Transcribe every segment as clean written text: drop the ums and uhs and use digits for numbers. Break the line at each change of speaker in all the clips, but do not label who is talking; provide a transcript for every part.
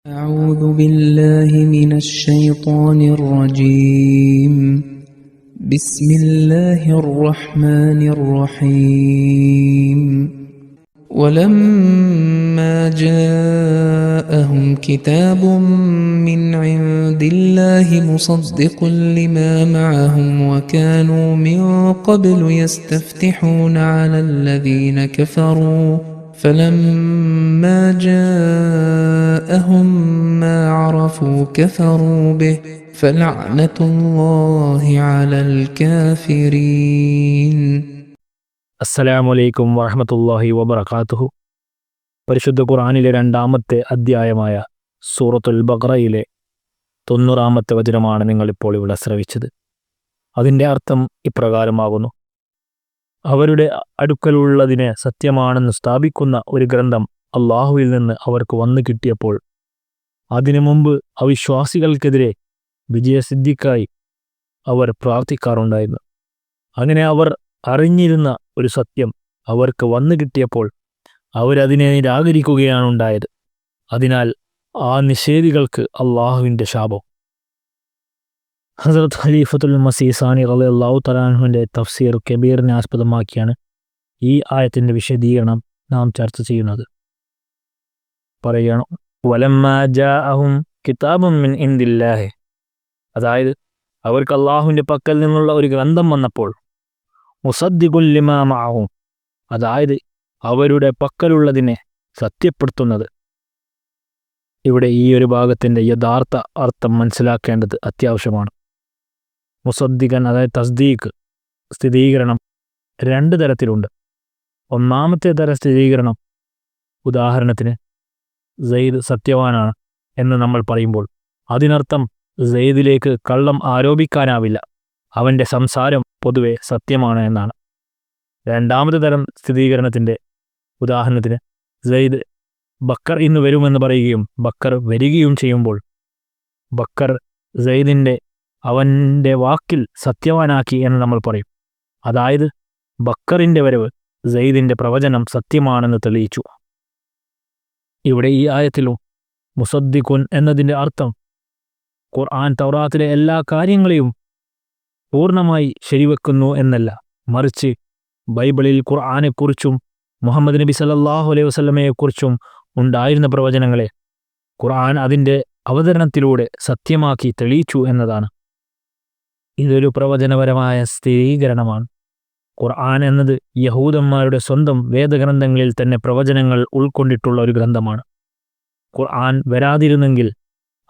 أعوذ بالله من الشيطان الرجيم. بسم الله الرحمن الرحيم. ولما جاءهم كتاب من عند الله مصدق لما معهم وكانوا من قبل يستفتحون على الذين كفروا فلما جاءهم ما عرفوا كفروا به فلعنة الله على الكافرين.
അസ്സലാമു അലൈക്കും വറഹ്മത്തുള്ളാഹി വബറകാതുഹു. പരിശുദ്ധ ഖുർആനിലെ രണ്ടാമത്തെ അധ്യായമായ സൂറത്തുൽ ബഖറയിലെ 90-ാമത്തെ വചനമാണ് നിങ്ങളിപ്പോൾ ഇവിടെ ശ്രവിച്ചത്. അതിൻ്റെ അർത്ഥം ഇപ്രകാരമാകുന്നു: അവരുടെ അടുക്കലുള്ളതിനെ സത്യമാണെന്ന് സ്ഥാപിക്കുന്ന ഒരു ഗ്രന്ഥം അള്ളാഹുവിൽ നിന്ന് അവർക്ക് വന്നു കിട്ടിയപ്പോൾ അതിനു മുമ്പ് അവിശ്വാസികൾക്കെതിരെ വിജയസിദ്ധിക്കായി അവർ പ്രാർത്ഥിക്കാറുണ്ടായിരുന്നു. അങ്ങനെ അവർ അറിഞ്ഞിരുന്ന ഒരു സത്യം അവർക്ക് വന്നു കിട്ടിയപ്പോൾ അവരതിനെ നിരാകരിക്കുകയാണുണ്ടായത്. അതിനാൽ ആ നിഷേധികൾക്ക് അള്ളാഹുവിൻ്റെ ശാപം. ഹസ്രത്ത് ഖലീഫത്തുൽ മസീഹ് സാനി റളിയല്ലാഹു തആല അൻഹുവിൻ്റെ തഫ്സീർ കബീറിനെ ആസ്പദമാക്കിയാണ് ഈ ആയത്തിൻ്റെ വിശദീകരണം നാം ചർച്ച ചെയ്യുന്നത്. പറയുകയാണ്, വലമ്മാ ജാഅഹും കിതാബും മിൻ ഇൻദില്ലാഹി, അതായത് അവർക്ക് അള്ളാഹുവിൻ്റെ പക്കൽ നിന്നുള്ള ഒരു ഗ്രന്ഥം വന്നപ്പോൾ, മുസദ്ദിഖുൽ ലിമാ മഅഹും, അതായത് അവരുടെ പക്കലുള്ളതിനെ സത്യപ്പെടുത്തുന്നത്. ഇവിടെ ഈ ഒരു ഭാഗത്തിൻ്റെ യഥാർത്ഥ അർത്ഥം മനസ്സിലാക്കേണ്ടത് അത്യാവശ്യമാണ്. മുസദ്ദിഖൻ, അതായത് തസ്ദീഖ്, സ്ഥിരീകരണം രണ്ട് തരത്തിലുണ്ട്. ഒന്നാമത്തെ തരം സ്ഥിരീകരണം, ഉദാഹരണത്തിന് സെയ്ദ് സത്യവാനാണ് എന്ന് നമ്മൾ പറയുമ്പോൾ അതിനർത്ഥം സെയ്ദിലേക്ക് കള്ളം ആരോപിക്കാനാവില്ല, അവൻ്റെ സംസാരം പൊതുവെ സത്യമാണ് എന്നാണ്. രണ്ടാമത്തെ തരം സ്ഥിരീകരണത്തിൻ്റെ ഉദാഹരണത്തിന് സെയ്ദ് ബക്കർ ഇന്ന് വരുമെന്ന് പറയുകയും ബക്കർ വരികയും ചെയ്യുമ്പോൾ ബക്കർ സെയ്ദിൻ്റെ അവൻ്റെ വാക്കിൽ സത്യവാനാക്കി എന്ന് നമ്മൾ പറയും. അതായത് ബക്കറിൻ്റെ വരവ് സെയ്ദിൻ്റെ പ്രവചനം സത്യമാണെന്ന് തെളിയിച്ചു. ഇവിടെ ഈ ആയത്തിലും മുസദ്ദിഖുൻ എന്നതിൻ്റെ അർത്ഥം ഖുർആൻ തൗറാത്തിലെ എല്ലാ കാര്യങ്ങളെയും പൂർണ്ണമായി ശരിവെക്കുന്നു എന്നല്ല, മറിച്ച് ബൈബിളിൽ ഖുർആനെക്കുറിച്ചും മുഹമ്മദ് നബി സല്ലല്ലാഹു അലൈഹി വസല്ലമയെക്കുറിച്ചും ഉണ്ടായിരുന്ന പ്രവചനങ്ങളെ ഖുർആൻ അതിൻ്റെ അവതരണത്തിലൂടെ സത്യമാക്കി തെളിയിച്ചു എന്നതാണ്. ഇതൊരു പ്രവചനപരമായ സ്ഥിരീകരണമാണ്. ഖുർആൻ എന്നത് യഹൂദന്മാരുടെ സ്വന്തം വേദഗ്രന്ഥങ്ങളിൽ തന്നെ പ്രവചനങ്ങൾ ഉൾക്കൊണ്ടിട്ടുള്ള ഒരു ഗ്രന്ഥമാണ്. ഖുർആൻ വരാതിരുന്നെങ്കിൽ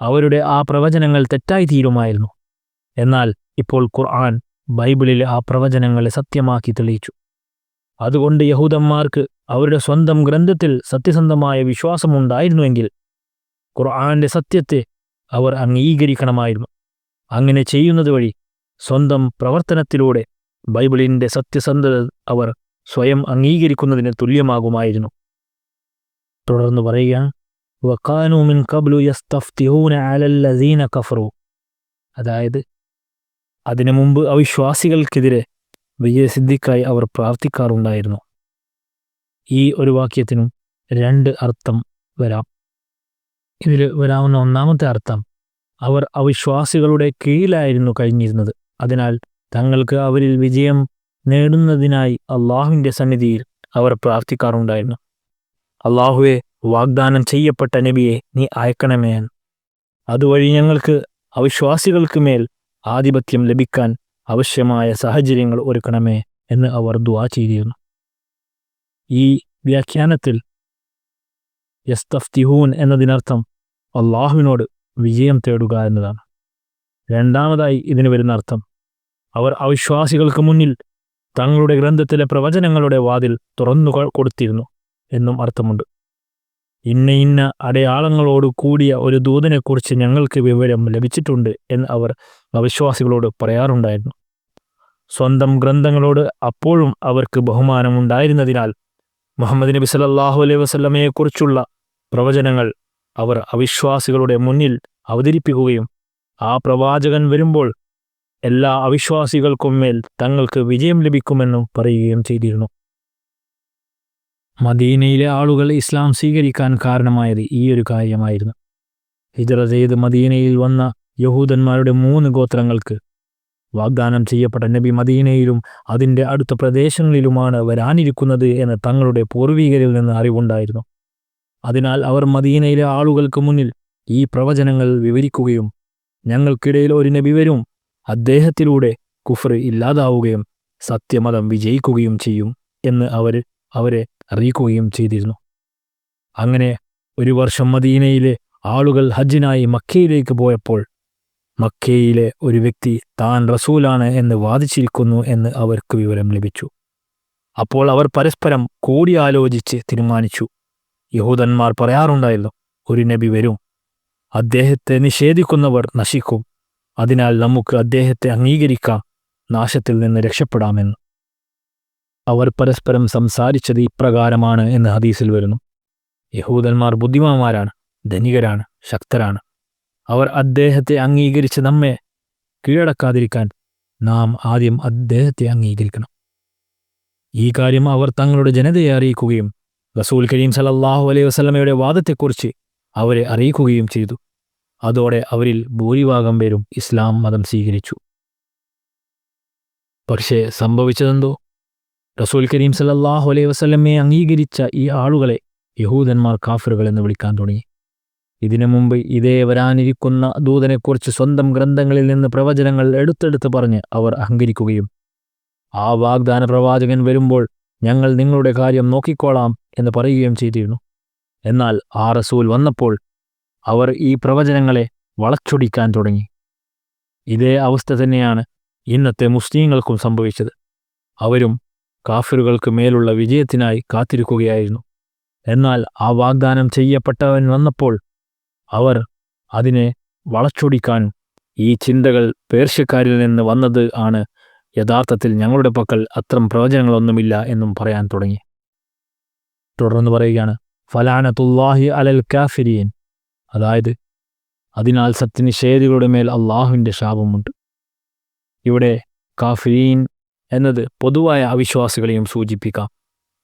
അവരുടെ ആ പ്രവചനങ്ങൾ തെറ്റായി തീരുമായിരുന്നു. എന്നാൽ ഇപ്പോൾ ഖുർആൻ ബൈബിളിലെ ആ പ്രവചനങ്ങളെ സത്യമാക്കി തെളിയിച്ചു. അതുകൊണ്ട് യഹൂദന്മാർക്ക് അവരുടെ സ്വന്തം ഗ്രന്ഥത്തിൽ സത്യസന്ധമായ വിശ്വാസമുണ്ടായിരുന്നുവെങ്കിൽ ഖുർആന്റെ സത്യത്തെ അവർ അംഗീകരിക്കണമായിരുന്നു. അങ്ങനെ ചെയ്യുന്നത് വഴി സ്വന്തം പ്രവർത്തനത്തിലൂടെ ബൈബിളിൻ്റെ സത്യസന്ധത അവർ സ്വയം അംഗീകരിക്കുന്നതിന് തുല്യമാകുമായിരുന്നു. തുടർന്ന് പറയുകയാണ്, വകാനൂ മിൻ ഖബ്ലു യസ്തഫ്തിഹൂന അലല്ലദീന കഫറൂ, അതായത് അതിനു മുമ്പ് അവിശ്വാസികൾക്കെതിരെ വിജയസിദ്ധിക്കായി അവർ പ്രാർത്ഥിക്കാറുണ്ടായിരുന്നു. ഈ ഒരു വാക്യത്തിനും രണ്ട് അർത്ഥം വരാം. ഇതിൽ വരാവുന്ന ഒന്നാമത്തെ അർത്ഥം, അവർ അവിശ്വാസികളുടെ കീഴിലായിരുന്നു കഴിഞ്ഞിരുന്നത്. അതിനാൽ തങ്ങൾക്ക് അവരിൽ വിജയം നേടുന്നതിനായി അള്ളാഹുവിൻ്റെ സന്നിധിയിൽ അവർ പ്രാർത്ഥിക്കാറുണ്ടായിരുന്നു. അള്ളാഹുവെ, വാഗ്ദാനം ചെയ്യപ്പെട്ട നബിയെ നീ അയക്കണമേ, അതുവഴി ഞങ്ങൾക്ക് അവിശ്വാസികൾക്ക് മേൽ ആധിപത്യം ലഭിക്കാൻ ആവശ്യമായ സാഹചര്യങ്ങൾ ഒരുക്കണമേ എന്ന് അവർ ദുആ ചെയ്തിരുന്നു. ഈ വ്യാഖ്യാനത്തിൽ യസ്തഫ്തിഹൂൻ എന്നതിനർത്ഥം അള്ളാഹുവിനോട് വിജയം തേടുക എന്നതാണ്. രണ്ടാമതായി ഇതിന് വരുന്ന അർത്ഥം, അവർ അവിശ്വാസികൾക്ക് മുന്നിൽ തങ്ങളുടെ ഗ്രന്ഥത്തിലെ പ്രവചനങ്ങളുടെ വാതിൽ തുറന്നു കൊടുത്തിരുന്നു എന്നും അർത്ഥമുണ്ട്. ഇന്ന അടയാളങ്ങളോട് കൂടിയ ഒരു ദൂതനെക്കുറിച്ച് ഞങ്ങൾക്ക് വിവരം ലഭിച്ചിട്ടുണ്ട് എന്ന് അവർ അവിശ്വാസികളോട് പറയാറുണ്ടായിരുന്നു. സ്വന്തം ഗ്രന്ഥങ്ങളോട് അപ്പോഴും അവർക്ക് ബഹുമാനമുണ്ടായിരുന്നതിനാൽ മുഹമ്മദ് നബി സല്ലല്ലാഹു അലൈഹി വസല്ലമയെക്കുറിച്ചുള്ള പ്രവചനങ്ങൾ അവർ അവിശ്വാസികളുടെ മുന്നിൽ അവതരിപ്പിക്കുകയും ആ പ്രവാചകൻ വരുമ്പോൾ എല്ലാ അവിശ്വാസികൾക്കും മേൽ തങ്ങൾക്ക് വിജയം ലഭിക്കുമെന്നും പറയുകയും ചെയ്തിരുന്നു. മദീനയിലെ ആളുകൾ ഇസ്ലാം സ്വീകരിക്കാൻ കാരണമായത് ഈ ഒരു കാര്യമായിരുന്നു. ഹിജ്റ ചെയ്ത് മദീനയിൽ വന്ന യഹൂദന്മാരുടെ 3 ഗോത്രങ്ങൾക്ക് വാഗ്ദാനം ചെയ്യപ്പെട്ട നബി മദീനയിലും അതിൻ്റെ അടുത്ത പ്രദേശങ്ങളിലുമാണ് വരാനിരിക്കുന്നത് എന്ന് തങ്ങളുടെ പൂർവികരിൽ നിന്ന് അറിവുണ്ടായിരുന്നു. അതിനാൽ അവർ മദീനയിലെ ആളുകൾക്ക് മുന്നിൽ ഈ പ്രവചനങ്ങൾ വിവരിക്കുകയും ഞങ്ങൾക്കിടയിൽ ഒരു നബി വരും, അദ്ദേഹത്തിലൂടെ കുഫ്ർ ഇല്ലാതാവുകയും സത്യമതം വിജയിക്കുകയും ചെയ്യും എന്ന് അവരെ അറിയിക്കുകയും ചെയ്തിരുന്നു. അങ്ങനെ 1 വർഷം മദീനയിലെ ആളുകൾ ഹജ്ജിനായി മക്കയിലേക്ക് പോയപ്പോൾ മക്കയിലെ ഒരു വ്യക്തി താൻ റസൂലാണ് എന്ന് വാദിച്ചിരിക്കുന്നു എന്ന് അവർക്ക് വിവരം ലഭിച്ചു. അപ്പോൾ അവർ പരസ്പരം കൂടിയാലോചിച്ച് തീരുമാനിച്ചു. യഹൂദന്മാർ പറയാറുണ്ടായിരുന്നു, ഒരു നബി വരും, അദ്ദേഹത്തെ നിഷേധിക്കുന്നവർ നശിക്കും, അതിനാൽ നമുക്ക് അദ്ദേഹത്തെ അംഗീകരിക്കാം, നാശത്തിൽ നിന്ന് രക്ഷപ്പെടാമെന്ന്. അവർ പരസ്പരം സംസാരിച്ചത് ഇപ്രകാരമാണ് എന്ന് ഹദീസിൽ വരുന്നു. യഹൂദന്മാർ ബുദ്ധിമാന്മാരാണ്, ധനികരാണ്, ശക്തരാണ്. അവർ അദ്ദേഹത്തെ അംഗീകരിച്ച് നമ്മെ കീഴടക്കാതിരിക്കാൻ നാം ആദ്യം അദ്ദേഹത്തെ അംഗീകരിക്കണം. ഈ കാര്യം അവർ തങ്ങളുടെ ജനതയെ അറിയിക്കുകയും റസൂൽ കരീം സല്ലല്ലാഹു അലൈഹി വസല്ലമയുടെ വാദത്തെക്കുറിച്ച് അവരെ അറിയിക്കുകയും ചെയ്തു. അതോടെ അവരിൽ ഭൂരിഭാഗം പേരും ഇസ്ലാം മതം സ്വീകരിച്ചു. പക്ഷേ സംഭവിച്ചതെന്തോ? റസൂൽ കരീം സല്ലല്ലാഹു അലൈഹി വസല്ലമയെ അംഗീകരിച്ച ഈ ആളുകളെ യഹൂദന്മാർ കാഫിറുകൾ എന്ന് വിളിക്കാൻ തുടങ്ങി. ഇതിനു മുമ്പ് ഇതേ വരാനിരിക്കുന്ന ദൂതനെക്കുറിച്ച് സ്വന്തം ഗ്രന്ഥങ്ങളിൽ നിന്ന് പ്രവചനങ്ങൾ എടുത്തെടുത്ത് പറഞ്ഞ് അവർ അഹങ്കരിക്കുകയും ആ വാഗ്ദാന പ്രവാചകൻ വരുമ്പോൾ ഞങ്ങൾ നിങ്ങളുടെ കാര്യം നോക്കിക്കോളാം എന്ന് പറയുകയും ചെയ്തിരുന്നു. എന്നാൽ ആ റസൂൽ വന്നപ്പോൾ അവർ ഈ പ്രവചനങ്ങളെ വളച്ചൊടിക്കാൻ തുടങ്ങി. ഇതേ അവസ്ഥ തന്നെയാണ് ഇന്നത്തെ മുസ്ലിങ്ങൾക്കും സംഭവിച്ചത്. അവരും കാഫിറുകൾക്ക് മേലുള്ള വിജയത്തിനായി കാത്തിരിക്കുകയായിരുന്നു. എന്നാൽ ആ വാഗ്ദാനം ചെയ്യപ്പെട്ടവൻ വന്നപ്പോൾ അവർ അതിനെ വളച്ചൊടിക്കാനും ഈ ചിന്തകൾ പേർഷ്യക്കാരിൽ നിന്ന് വന്നത് ആണ്, യഥാർത്ഥത്തിൽ ഞങ്ങളുടെ പക്കൽ അത്തരം പ്രവചനങ്ങളൊന്നുമില്ല എന്നും പറയാൻ തുടങ്ങി. തുടർന്ന് പറയുകയാണ്, ഫലാനത്തുല്ലാഹി അലൽ കാഫിരീൻ, അതായത് അതിനാൽ സത്യനിഷേധികളുടെ മേൽ അള്ളാഹുവിൻ്റെ ശാപമുണ്ട്. ഇവിടെ കാഫിരീൻ എന്നത് പൊതുവായ അവിശ്വാസികളെയും സൂചിപ്പിക്കാം.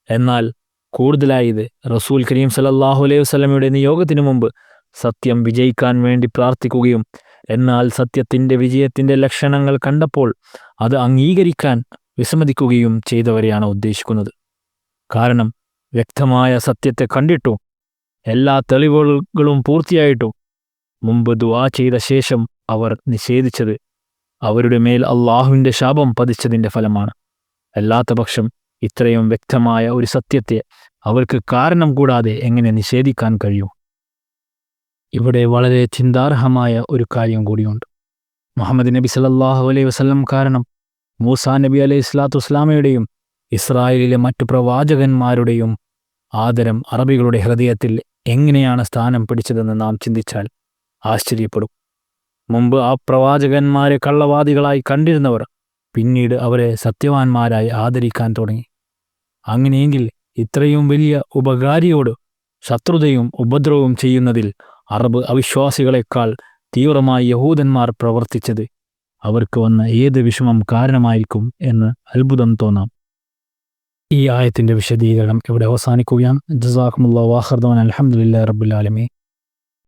എന്നാൽ കൂടുതലായി ഇത് റസൂൽ കരീം സല്ലല്ലാഹു അലൈഹി വസല്ലമയുടെ നിയോഗത്തിനു മുമ്പ് സത്യം വിജയിക്കാൻ വേണ്ടി പ്രാർത്ഥിക്കുകയും എന്നാൽ സത്യത്തിൻ്റെ വിജയത്തിൻ്റെ ലക്ഷണങ്ങൾ കണ്ടപ്പോൾ അത് അംഗീകരിക്കാൻ വിസമ്മതിക്കുകയും ചെയ്തവരെയാണ് ഉദ്ദേശിക്കുന്നത്. കാരണം വ്യക്തമായ സത്യത്തെ കണ്ടിട്ടും എല്ലാ തെളിവുകളും പൂർത്തിയായിട്ടും മുമ്പ് ദുആ ചെയ്ത ശേഷം അവർ നിഷേധിച്ചത് അവരുടെ മേൽ അള്ളാഹുവിൻ്റെ ശാപം പതിച്ചതിൻ്റെ ഫലമാണ്. അല്ലാത്തപക്ഷം ഇത്രയും വ്യക്തമായ ഒരു സത്യത്തെ അവർക്ക് കാരണം കൂടാതെ എങ്ങനെ നിഷേധിക്കാൻ കഴിയും? ഇവിടെ വളരെ ചിന്താർഹമായ ഒരു കാര്യം കൂടിയുണ്ട്. മുഹമ്മദ് നബി സല്ലല്ലാഹു അലൈഹി വസല്ലം കാരണം മൂസാ നബി അലൈഹി സ്വലാത്തു വസ്സലാമയുടെയും ഇസ്രായേലിലെ മറ്റു പ്രവാചകന്മാരുടെയും ആദരം അറബികളുടെ ഹൃദയത്തിൽ എങ്ങനെയാണ് സ്ഥാനം പിടിച്ചതെന്ന് നാം ചിന്തിച്ചാൽ ആശ്ചര്യപ്പെടും. മുമ്പ് ആ പ്രവാചകന്മാരെ കള്ളവാദികളായി കണ്ടിരുന്നവർ പിന്നീട് അവരെ സത്യവാന്മാരായി ആദരിക്കാൻ തുടങ്ങി. അങ്ങനെയെങ്കിൽ ഇത്രയും വലിയ ഉപകാരിയോട് ശത്രുതയും ഉപദ്രവവും ചെയ്യുന്നതിൽ അറബ് അവിശ്വാസികളെക്കാൾ തീവ്രമായി യഹൂദന്മാർ പ്രവർത്തിച്ചത് അവർക്ക് വന്ന ഏത് വിഷമം കാരണമായിരിക്കും എന്ന് അത്ഭുതം തോന്നാം. ഈ ആയത്തിൻ്റെ വിശദീകരണം ഇവിടെ അവസാനിക്കുകയാണ്. ജസാക്കുമുല്ലാഹു വഖിർ ദഅവാനാ അൽഹംദുലില്ലാഹി റബ്ബിൽ ആലമീൻ.